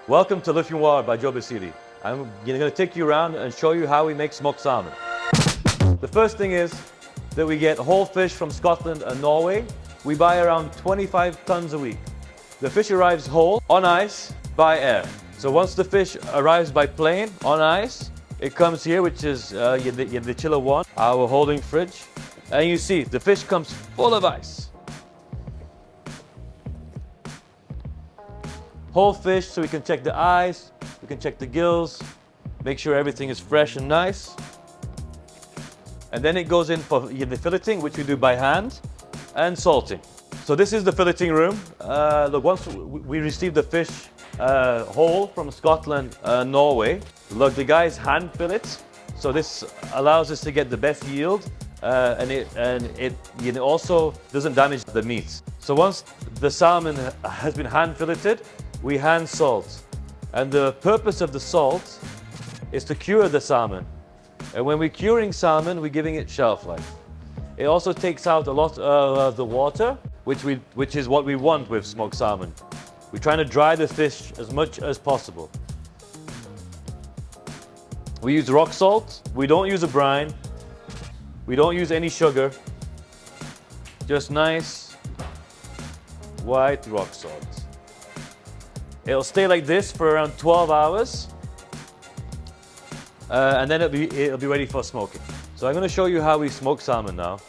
Welcome to Fumoir by Joe Bassili. I'm going to take you around and show you how we make smoked salmon. The first thing is that we get whole fish from Scotland and Norway. We buy around 25 tons a week. The fish arrives whole, on ice, by air. So once the fish arrives by plane, on ice, it comes here, which is the chiller one, our holding fridge. And you see, the fish comes full of ice. Whole fish, so we can check the eyes, we can check the gills, make sure everything is fresh and nice. And then it goes in for the filleting, which we do by hand, and salting. So this is the filleting room. Look, once we receive the fish whole from Scotland, Norway, look, the guys hand fillet, so this allows us to get the best yield, and it also doesn't damage the meat. So once the salmon has been hand filleted, we hand salt. And the purpose of the salt is to cure the salmon. And when we're curing salmon, we're giving it shelf life. It also takes out a lot of the water, which is what we want with smoked salmon. We're trying to dry the fish as much as possible. We use rock salt. We don't use a brine. We don't use any sugar. Just nice white rock salt. It'll stay like this for around 12 hours. And then it'll be ready for smoking. So I'm going to show you how we smoke salmon now.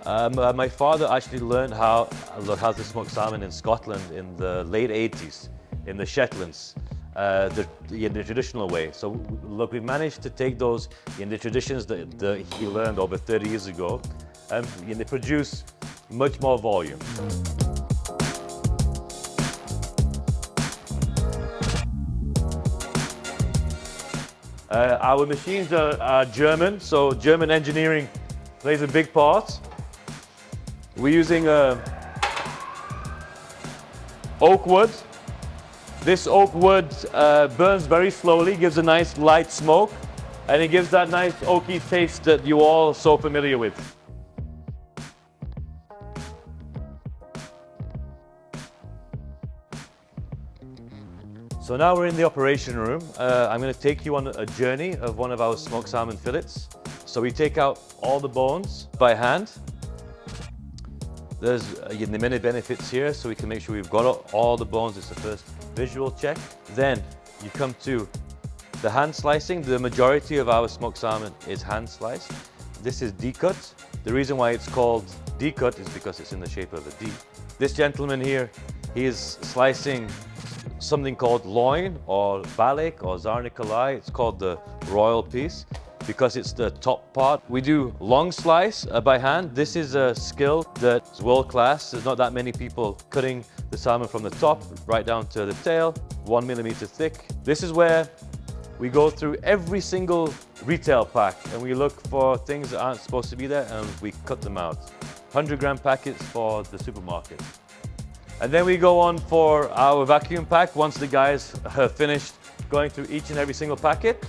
My father actually learned how to smoke salmon in Scotland in the late 80s, in the Shetlands, in the traditional way. So look, we managed to take those in the traditions that he learned over 30 years ago, and they produce much more volume. Our machines are German, so German engineering plays a big part. We're using oak wood. This oak wood burns very slowly, gives a nice light smoke, and it gives that nice oaky taste that you're all so familiar with. So now we're in the operation room. I'm going to take you on a journey of one of our smoked salmon fillets. So we take out all the bones by hand. There's the many benefits here, so we can make sure we've got all the bones. It's the first visual check. Then you come to the hand slicing. The majority of our smoked salmon is hand sliced. This is D-cut. The reason why it's called D-cut is because it's in the shape of a D. This gentleman here, he is slicing something called loin or balik or zarnikalai. It's called the royal piece because it's the top part. We do long slice by hand. This is a skill that's world class. There's not that many people cutting the salmon from the top right down to the tail, 1 millimeter thick. This is where we go through every single retail pack and we look for things that aren't supposed to be there and we cut them out. 100-gram packets for the supermarket. And then we go on for our vacuum pack once the guys have finished going through each and every single packet.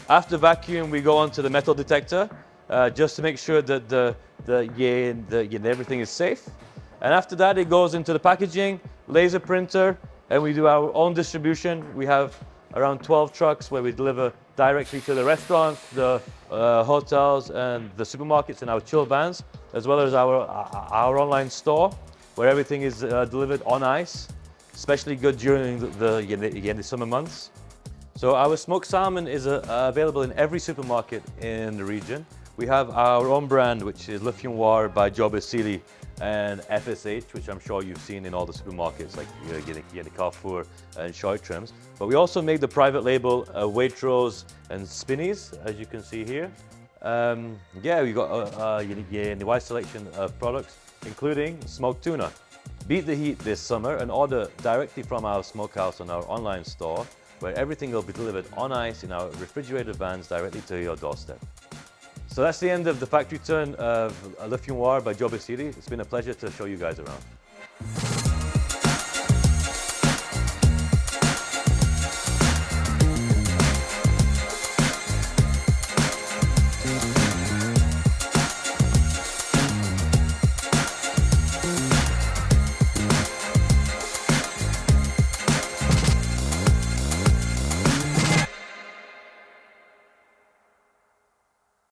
After vacuum, we go on to the metal detector just to make sure that everything is safe. And after that, it goes into the packaging, laser printer, and we do our own distribution. We have around 12 trucks where we deliver directly to the restaurants, the hotels, and the supermarkets in our chill vans, as well as our online store, where everything is delivered on ice, especially good during the summer months. So our smoked salmon is available in every supermarket in the region. We have our own brand, which is Fumoir by Joe Bassili, and FSH, which I'm sure you've seen in all the supermarkets, like the Carrefour and Shoy trims. But we also make the private label Waitrose and Spinneys, as you can see here. We've got a wide selection of products, including smoked tuna. Beat the heat this summer and order directly from our smokehouse on our online store, where everything will be delivered on ice in our refrigerated vans directly to your doorstep. So that's the end of the factory turn of Fumoir by Joe Bassili. It's been a pleasure to show you guys around.